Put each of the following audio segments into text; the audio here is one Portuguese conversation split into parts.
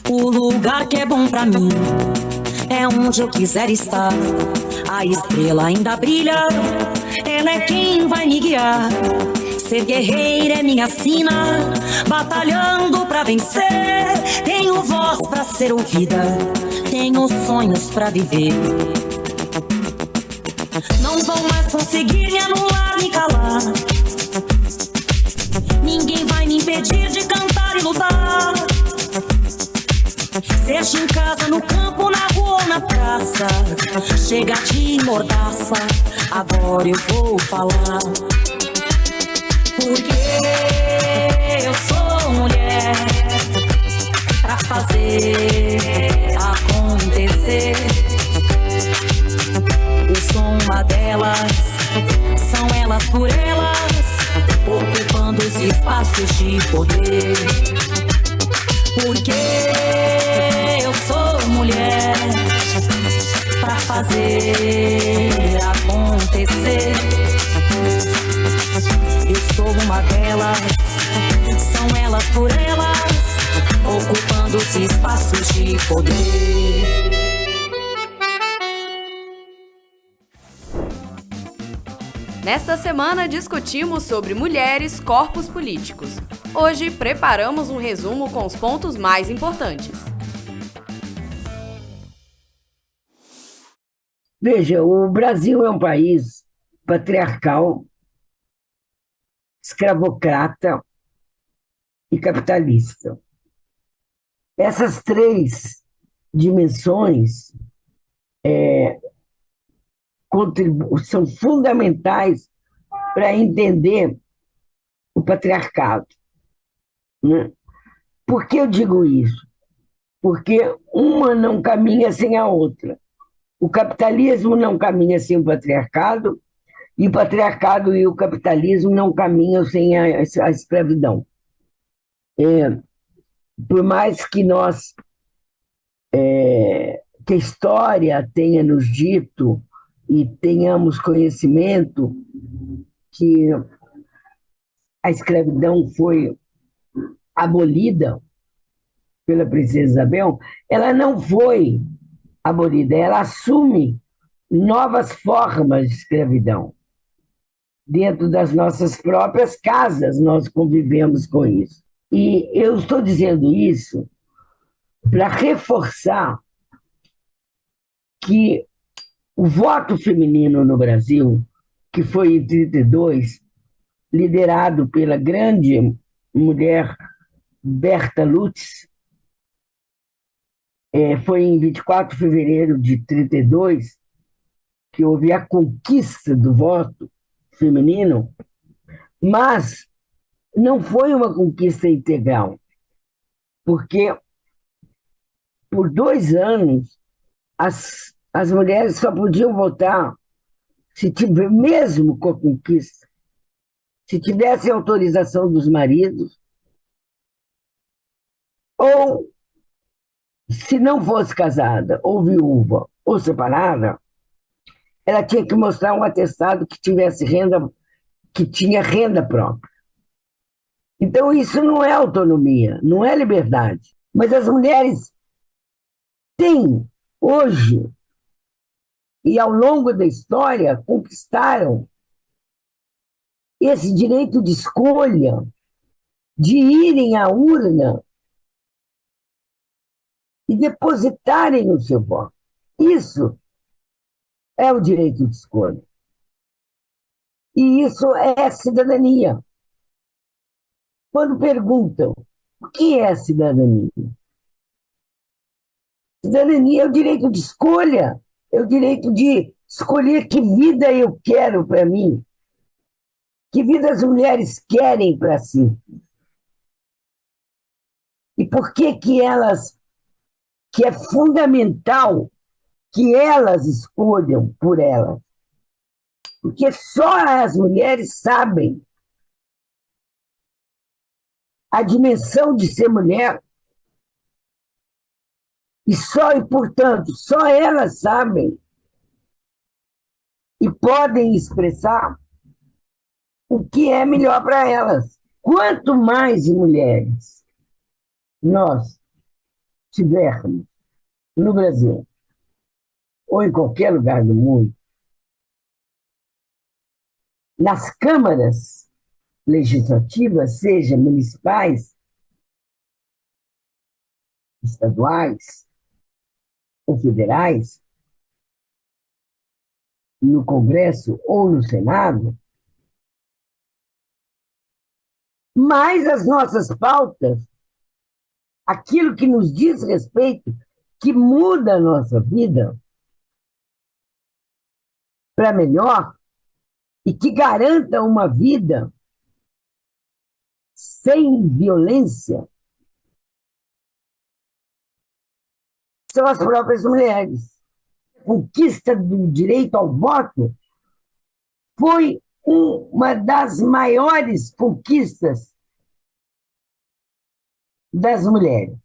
O lugar que é bom pra mim é onde eu quiser estar. A estrela ainda brilha, ela é quem vai me guiar. Ser guerreira é minha sina, batalhando pra vencer. Tenho voz pra ser ouvida, tenho sonhos pra viver. Não vão mais conseguir me anular, me calar. Ninguém vai me impedir de cantar e lutar. Seja em casa, no campo, na rua ou na praça, chega de mordaça, agora eu vou falar. Porque eu sou mulher pra fazer acontecer. Eu sou uma delas, são elas por elas, ocupando os espaços de poder. Porque eu sou mulher pra fazer acontecer. Eu sou uma delas, são elas por elas, ocupando os espaços de poder. Nesta semana discutimos sobre mulheres, corpos políticos. Hoje preparamos um resumo com os pontos mais importantes. Veja, o Brasil é um país patriarcal, escravocrata e capitalista. Essas três dimensões são fundamentais para entender o patriarcado, né? Por que eu digo isso? Porque uma não caminha sem a outra. O capitalismo não caminha sem o patriarcado, e o patriarcado e o capitalismo não caminham sem a escravidão. Por mais que que a história tenha nos dito e tenhamos conhecimento que a escravidão foi abolida pela princesa Isabel, ela não foi abolida, ela assume novas formas de escravidão. Dentro das nossas próprias casas, nós convivemos com isso. E eu estou dizendo isso para reforçar que o voto feminino no Brasil, que foi em 1932, liderado pela grande mulher Berta Lutz, foi em 24 de fevereiro de 1932 que houve a conquista do voto feminino, mas não foi uma conquista integral, porque por 2 anos as mulheres só podiam votar se tiver, mesmo com a conquista, se tivesse autorização dos maridos, ou se não fosse casada, ou viúva, ou separada, ela tinha que mostrar um atestado que tivesse renda, que tinha renda própria. Então, isso não é autonomia, não é liberdade. Mas as mulheres têm, hoje, e ao longo da história, conquistaram esse direito de escolha, de irem à urna e depositarem o seu voto. Isso é o direito de escolha. E isso é cidadania. Quando perguntam o que é cidadania? Cidadania é o direito de escolha, é o direito de escolher que vida eu quero para mim, que vida as mulheres querem para si. E por que que é fundamental que elas escolham por elas? Porque só as mulheres sabem a dimensão de ser mulher e, portanto, só elas sabem e podem expressar o que é melhor para elas. Quanto mais mulheres nós tivermos no Brasil ou em qualquer lugar do mundo, nas câmaras legislativas, seja municipais, estaduais ou federais, no Congresso ou no Senado, mais as nossas pautas, aquilo que nos diz respeito, que muda a nossa vida para melhor e que garanta uma vida sem violência, são as próprias mulheres. A conquista do direito ao voto foi uma das maiores conquistas das mulheres.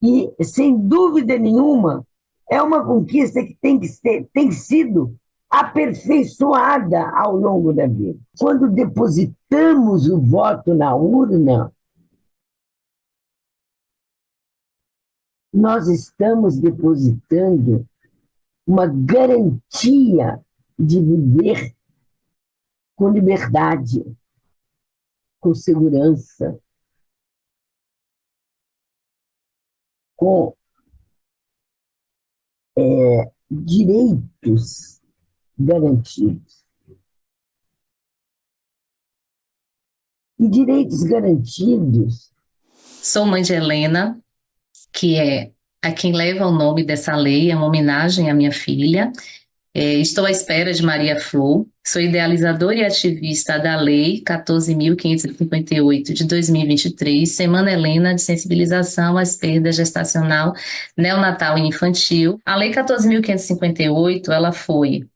E, sem dúvida nenhuma, é uma conquista que tem sido aperfeiçoada ao longo da vida. Quando depositamos o voto na urna, nós estamos depositando uma garantia de viver com liberdade, com segurança, com direitos garantidos. E direitos garantidos. Sou mãe de Helena, que é a quem leva o nome dessa lei, é uma homenagem à minha filha. Estou à espera de Maria Flor, sou idealizadora e ativista da Lei 14.558 de 2023, Semana Helena de Sensibilização às Perdas Gestacional, Neonatal e Infantil. A Lei 14.558, ela foi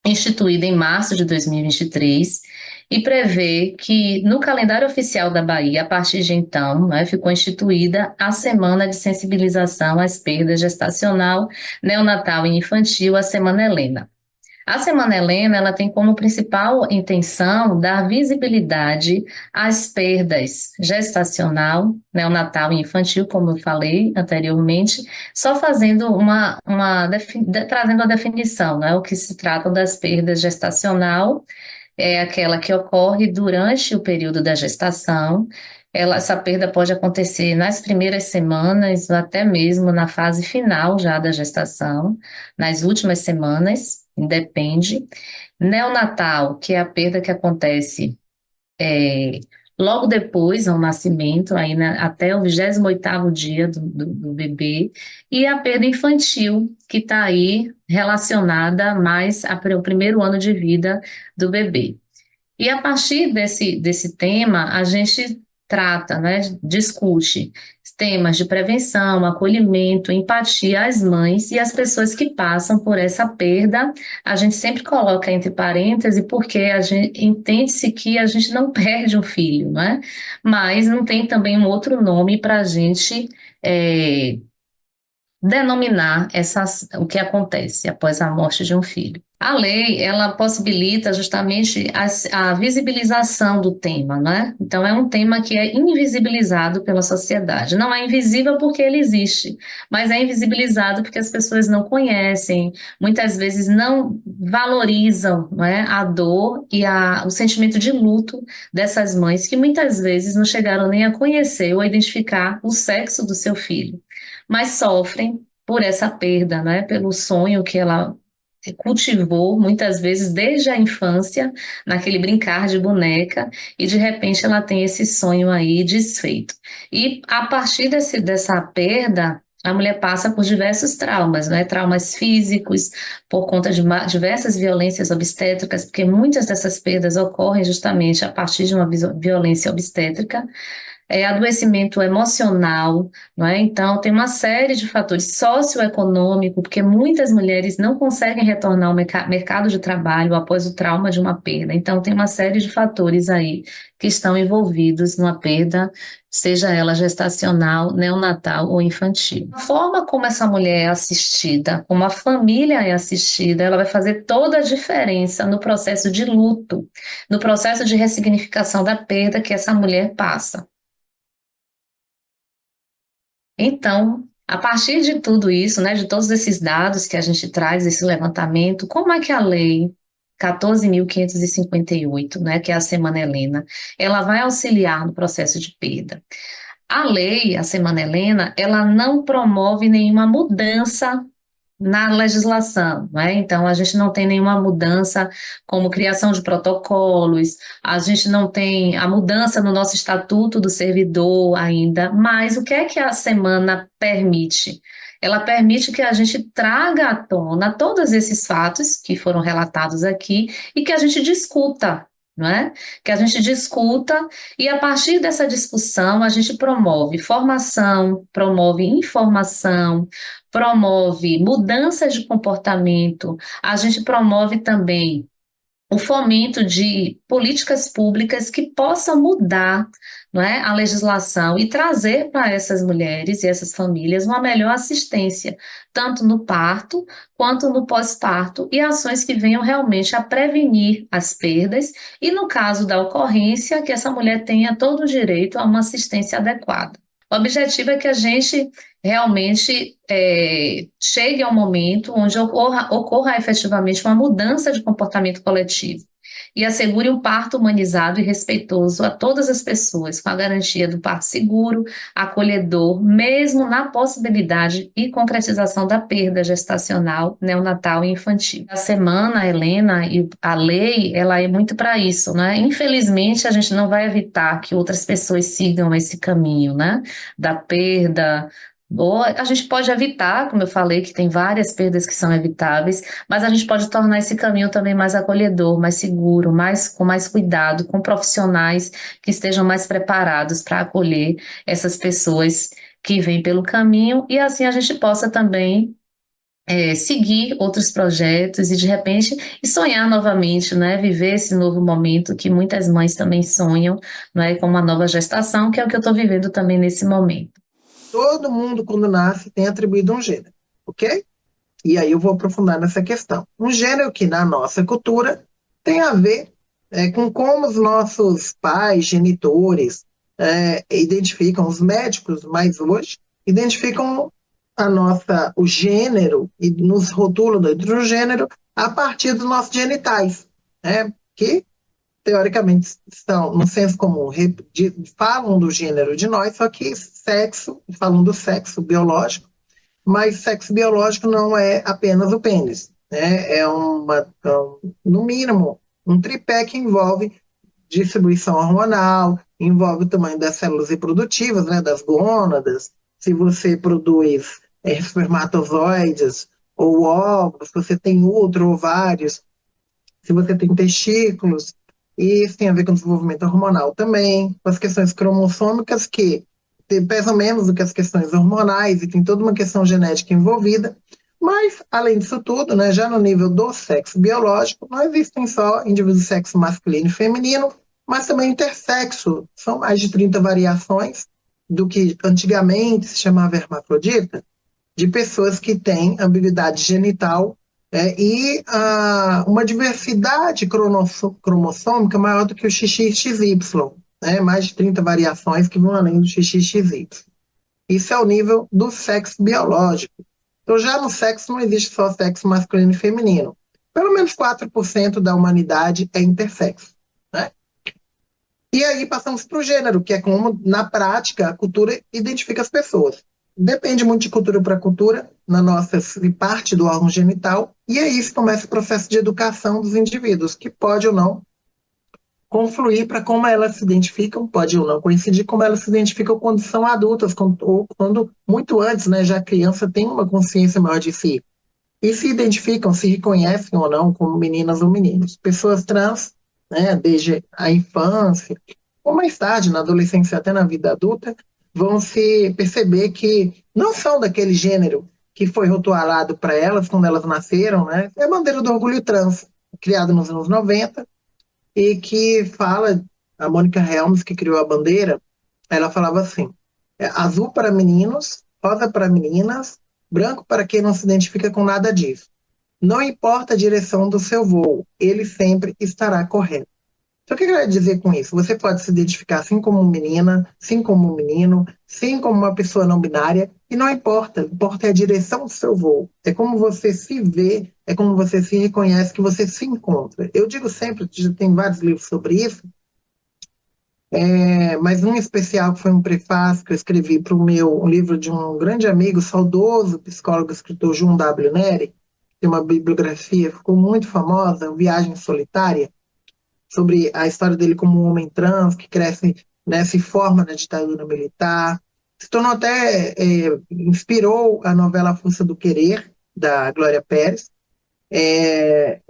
instituída em março de 2023 e prevê que no calendário oficial da Bahia, a partir de então, ficou instituída a Semana de Sensibilização às Perdas Gestacional, Neonatal e Infantil, a Semana Helena. A Semana Helena, ela tem como principal intenção dar visibilidade às perdas gestacional, neonatal e infantil, como eu falei anteriormente, só fazendo trazendo a definição, o que se trata das perdas gestacional, é aquela que ocorre durante o período da gestação. Essa perda pode acontecer nas primeiras semanas ou até mesmo na fase final já da gestação, nas últimas semanas, depende. Neonatal, que é a perda que acontece logo depois ao nascimento, aí, até o 28º dia do bebê, e a perda infantil, que está aí relacionada mais ao primeiro ano de vida do bebê. E a partir desse tema, a gente trata, discute temas de prevenção, acolhimento, empatia às mães e às pessoas que passam por essa perda. A gente sempre coloca entre parênteses, porque a gente entende-se que a gente não perde um filho, mas não tem também um outro nome para a gente denominar o que acontece após a morte de um filho. A lei, ela possibilita justamente a visibilização do tema, Então, é um tema que é invisibilizado pela sociedade. Não é invisível porque ele existe, mas é invisibilizado porque as pessoas não conhecem, muitas vezes não valorizam, a dor e o sentimento de luto dessas mães que muitas vezes não chegaram nem a conhecer ou a identificar o sexo do seu filho, mas sofrem por essa perda, pelo sonho que ela cultivou muitas vezes desde a infância, naquele brincar de boneca, e de repente ela tem esse sonho aí desfeito. E a partir dessa perda, a mulher passa por diversos traumas, Traumas físicos, por conta de diversas violências obstétricas, porque muitas dessas perdas ocorrem justamente a partir de uma violência obstétrica. adoecimento emocional, não é? Então, tem uma série de fatores socioeconômicos, porque muitas mulheres não conseguem retornar ao mercado de trabalho após o trauma de uma perda. Então, tem uma série de fatores aí que estão envolvidos numa perda, seja ela gestacional, neonatal ou infantil. A forma como essa mulher é assistida, como a família é assistida, ela vai fazer toda a diferença no processo de luto, no processo de ressignificação da perda que essa mulher passa. Então, a partir de tudo isso, né, de todos esses dados que a gente traz, esse levantamento, como é que a lei 14.558, né, que é a Semana Helena, ela vai auxiliar no processo de perda? A lei, a Semana Helena, ela não promove nenhuma mudança na legislação, né? Então, a gente não tem nenhuma mudança como criação de protocolos, a gente não tem a mudança no nosso estatuto do servidor ainda, mas o que é que a semana permite? Ela permite que a gente traga à tona todos esses fatos que foram relatados aqui e que a gente discuta, não é? Que a gente discuta e a partir dessa discussão a gente promove formação, promove informação, promove mudanças de comportamento, a gente promove também o fomento de políticas públicas que possam mudar, não é, a legislação e trazer para essas mulheres e essas famílias uma melhor assistência, tanto no parto quanto no pós-parto, e ações que venham realmente a prevenir as perdas e, no caso da ocorrência, que essa mulher tenha todo o direito a uma assistência adequada. O objetivo é que a gente realmente chegue a um momento onde ocorra efetivamente uma mudança de comportamento coletivo e assegure um parto humanizado e respeitoso a todas as pessoas, com a garantia do parto seguro, acolhedor, mesmo na possibilidade e concretização da perda gestacional, neonatal e infantil. A semana, Helena, e a lei, ela é muito para isso, né? Infelizmente, a gente não vai evitar que outras pessoas sigam esse caminho, né? Da perda. Ou a gente pode evitar, como eu falei, que tem várias perdas que são evitáveis, mas a gente pode tornar esse caminho também mais acolhedor, mais seguro, com mais cuidado, com profissionais que estejam mais preparados para acolher essas pessoas que vêm pelo caminho, e assim a gente possa também seguir outros projetos e de repente sonhar novamente, né? Viver esse novo momento que muitas mães também sonham, né? Com uma nova gestação, que é o que eu estou vivendo também nesse momento. Todo mundo, quando nasce, tem atribuído um gênero, ok? E aí eu vou aprofundar nessa questão. Um gênero que, na nossa cultura, tem a ver com como os nossos pais, genitores, identificam, os médicos, mais hoje, identificam o gênero e nos rotulam dentro do gênero a partir dos nossos genitais, né? Que teoricamente estão no senso comum, falam do gênero de nós, só que sexo, falam do sexo biológico, mas sexo biológico não é apenas o pênis, né? No mínimo, um tripé que envolve distribuição hormonal, envolve o tamanho das células reprodutivas, né, das gônadas, se você produz espermatozoides ou óvulos, se você tem útero, ovários, se você tem testículos. E isso tem a ver com o desenvolvimento hormonal também, com as questões cromossômicas que pesam menos do que as questões hormonais e tem toda uma questão genética envolvida. Mas, além disso tudo, né, já no nível do sexo biológico, não existem só indivíduos de sexo masculino e feminino, mas também intersexo. São mais de 30 variações do que antigamente se chamava hermafrodita, de pessoas que têm ambiguidade genital e uma diversidade cromossômica maior do que o XXY, né? Mais de 30 variações que vão além do XXY. Isso é o nível do sexo biológico. Então, já no sexo não existe só sexo masculino e feminino. Pelo menos 4% da humanidade é intersexo, né? E aí passamos para o gênero, que é como, na prática, a cultura identifica as pessoas. Depende muito de cultura para cultura, na nossa parte do órgão genital, e aí se começa o processo de educação dos indivíduos, que pode ou não confluir para como elas se identificam, pode ou não coincidir como elas se identificam quando são adultas, ou quando muito antes, né, já a criança tem uma consciência maior de si, e se identificam, se reconhecem ou não como meninas ou meninos. Pessoas trans, né, desde a infância, ou mais tarde, na adolescência, até na vida adulta, vão se perceber que não são daquele gênero que foi rotulado para elas quando elas nasceram, né? É a bandeira do orgulho trans, criada nos anos 90, e que fala, a Mônica Helms, que criou a bandeira, ela falava assim, azul para meninos, rosa para meninas, branco para quem não se identifica com nada disso. Não importa a direção do seu voo, ele sempre estará correto. Então, o que eu quero dizer com isso? Você pode se identificar assim como menina, sim como menino, sim como uma pessoa não binária, e não importa. Importa é a direção do seu voo. É como você se vê, é como você se reconhece, que você se encontra. Eu digo sempre, já tem vários livros sobre isso, mas um especial que foi um prefácio que eu escrevi para um livro de um grande amigo, saudoso psicólogo e escritor João W. Nery, tem uma bibliografia, ficou muito famosa, Viagem Solitária, sobre a história dele como um homem trans, que cresce, né, se forma na ditadura militar. Se tornou até, inspirou a novela A Força do Querer, da Glória Pérez. É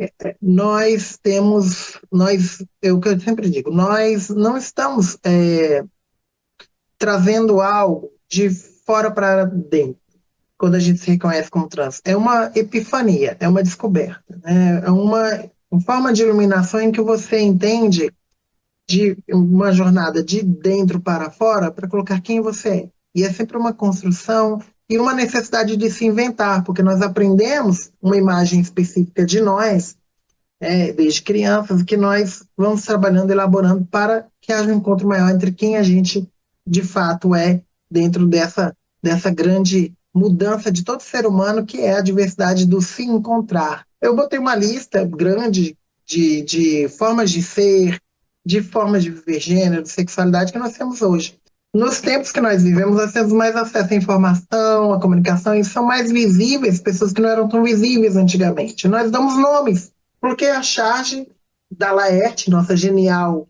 o que eu sempre digo, nós não estamos trazendo algo de fora para dentro, quando a gente se reconhece como trans. É uma epifania, é uma descoberta, né? É uma forma de iluminação em que você entende de uma jornada de dentro para fora para colocar quem você é. E é sempre uma construção e uma necessidade de se inventar, porque nós aprendemos uma imagem específica de nós, desde crianças, que nós vamos trabalhando, elaborando para que haja um encontro maior entre quem a gente de fato é dentro dessa grande mudança de todo ser humano, que é a diversidade do se encontrar. Eu botei uma lista grande de formas de ser, de formas de viver gênero, de sexualidade que nós temos hoje. Nos tempos que nós vivemos, nós temos mais acesso à informação, à comunicação, e são mais visíveis pessoas que não eram tão visíveis antigamente. Nós damos nomes, porque a charge da Laerte, nossa genial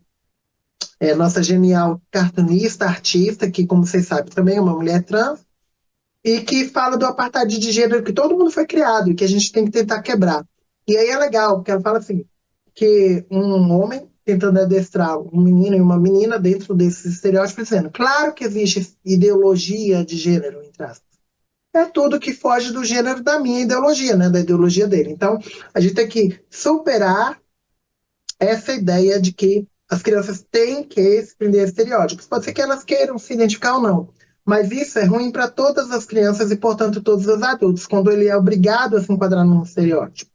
cartunista, artista, que, como vocês sabem, também é uma mulher trans, e que fala do apartheid de gênero que todo mundo foi criado e que a gente tem que tentar quebrar. E aí é legal, porque ela fala assim, que um homem tentando adestrar um menino e uma menina dentro desses estereótipos, dizendo, claro que existe ideologia de gênero, entre aspas. É tudo que foge do gênero da minha ideologia, né, da ideologia dele. Então, a gente tem que superar essa ideia de que as crianças têm que se prender a estereótipos. Pode ser que elas queiram se identificar ou não, mas isso é ruim para todas as crianças e, portanto, todos os adultos, quando ele é obrigado a se enquadrar num estereótipo.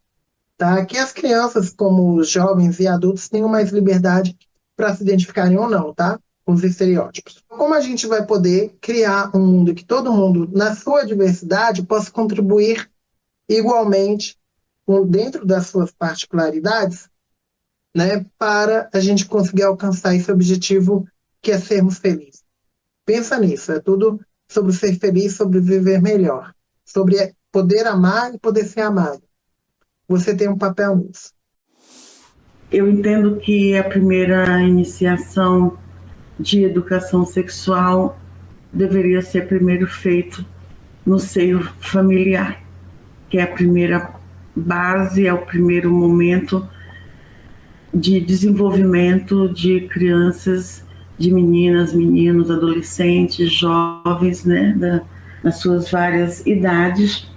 Tá? Que as crianças, como os jovens e adultos, tenham mais liberdade para se identificarem ou não, tá? Com os estereótipos. Como a gente vai poder criar um mundo que todo mundo, na sua diversidade, possa contribuir igualmente, dentro das suas particularidades, né, para a gente conseguir alcançar esse objetivo que é sermos felizes. Pensa nisso, é tudo sobre ser feliz, sobre viver melhor, sobre poder amar e poder ser amado. Você tem um papel nisso. Eu entendo que a primeira iniciação de educação sexual deveria ser primeiro feito no seio familiar, que é a primeira base, é o primeiro momento de desenvolvimento de crianças, de meninas, meninos, adolescentes, jovens, né, das suas várias idades.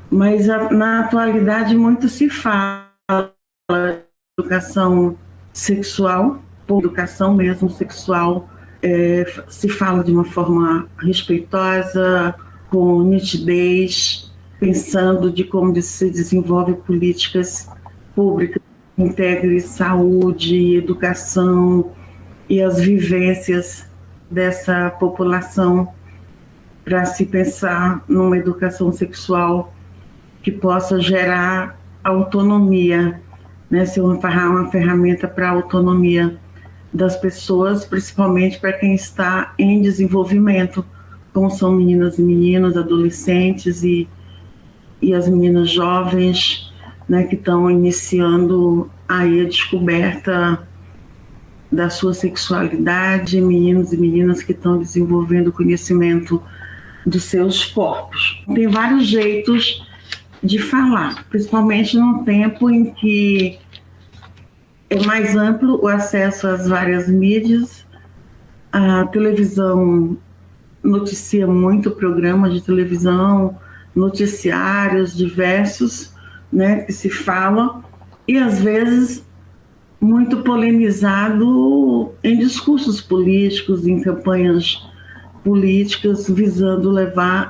Mas na atualidade muito se fala de educação sexual, por educação mesmo sexual, se fala de uma forma respeitosa, com nitidez, pensando de como se desenvolve políticas públicas que integrem saúde, educação e as vivências dessa população, para se pensar numa educação sexual que possa gerar autonomia, né, ser uma ferramenta para a autonomia das pessoas, principalmente para quem está em desenvolvimento, como são meninas e meninos, adolescentes e as meninas jovens, né, que estão iniciando aí a descoberta da sua sexualidade, meninos e meninas que estão desenvolvendo o conhecimento dos seus corpos. Tem vários jeitos de falar, principalmente num tempo em que é mais amplo o acesso às várias mídias, A televisão noticia muito, programas de televisão, noticiários diversos, né, que se fala, e às vezes muito polemizado em discursos políticos, em campanhas políticas, visando levar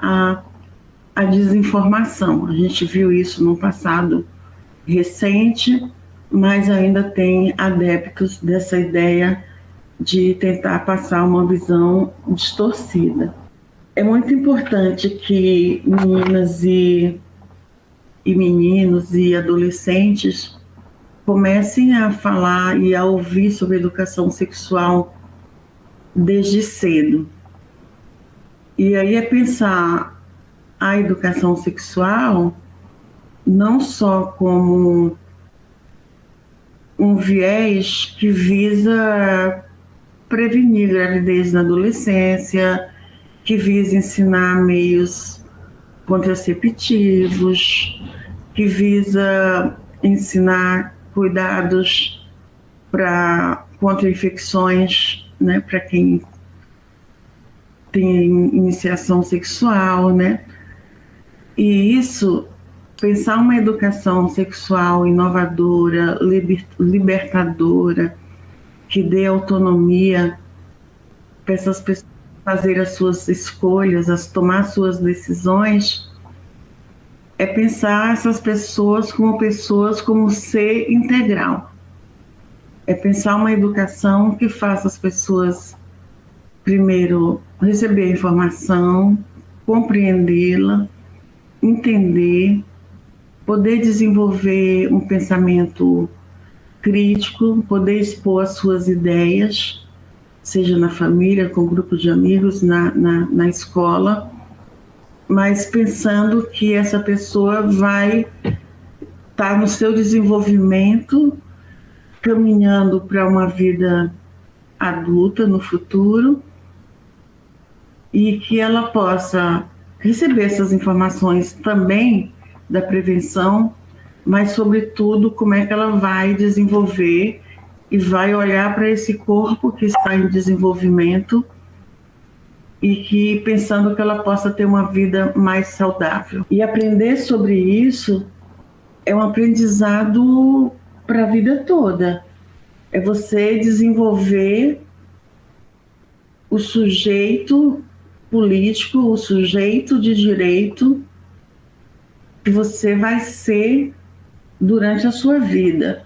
a desinformação. A gente viu isso no passado recente, mas ainda tem adeptos dessa ideia de tentar passar uma visão distorcida. É muito importante que meninas e meninos e adolescentes comecem a falar e a ouvir sobre educação sexual desde cedo. E aí é pensar a educação sexual não só como um viés que visa prevenir gravidez na adolescência, que visa ensinar meios contraceptivos, que visa ensinar cuidados contra infecções, né, para quem tem iniciação sexual, né? E isso, pensar uma educação sexual inovadora, libertadora, que dê autonomia para essas pessoas fazer as suas escolhas, tomar suas decisões, é pensar essas pessoas como ser integral. É pensar uma educação que faça as pessoas, primeiro, receber a informação, compreendê-la, entender, poder desenvolver um pensamento crítico, poder expor as suas ideias, seja na família, com grupo de amigos, na escola, mas pensando que essa pessoa vai estar no seu desenvolvimento, caminhando para uma vida adulta no futuro, e que ela possa receber essas informações também da prevenção, mas, sobretudo, como é que ela vai desenvolver e vai olhar para esse corpo que está em desenvolvimento e que pensando que ela possa ter uma vida mais saudável. E aprender sobre isso é um aprendizado para a vida toda. É você desenvolver o sujeito político, o sujeito de direito que você vai ser durante a sua vida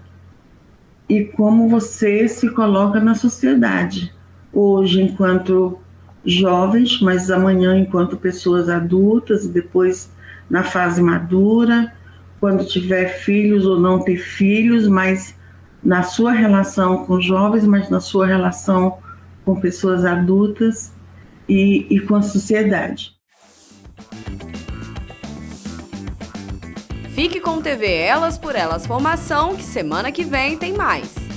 e como você se coloca na sociedade. Hoje, enquanto jovens, mas amanhã enquanto pessoas adultas, e depois na fase madura, quando tiver filhos ou não ter filhos, mas na sua relação com jovens, mas na sua relação com pessoas adultas e com a sociedade. Fique com TV Elas por Elas Formação, que semana que vem tem mais.